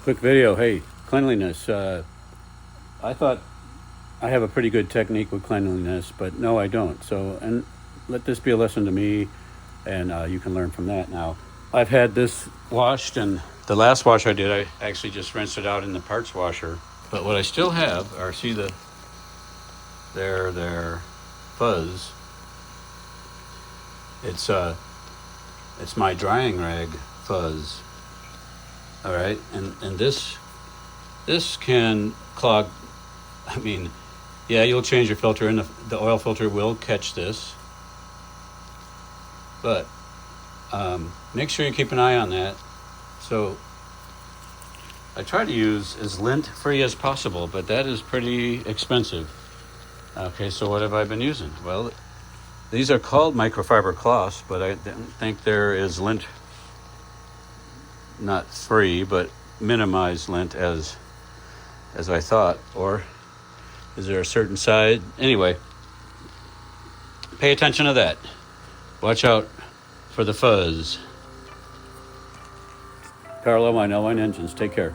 Quick video. Hey, cleanliness. I thought I have a pretty good technique with cleanliness, but no, I don't. So, and let this be a lesson to me, and you can learn from that. Now, I've had this washed, and the last wash I did, I actually just rinsed it out in the parts washer. But what I still have are, see their fuzz. It's my drying rag fuzz. All right, and this can clog. I mean, yeah, you'll change your filter, and the oil filter will catch this. But make sure you keep an eye on that. So I try to use as lint-free as possible, but that is pretty expensive. Okay, so what have I been using? Well, these are called microfiber cloths, but I don't think there is lint, not free, but minimized lint as I thought. Or is there a certain side? Anyway, pay attention to that. Watch out for the fuzz. Carlo, I know on engines. Take care.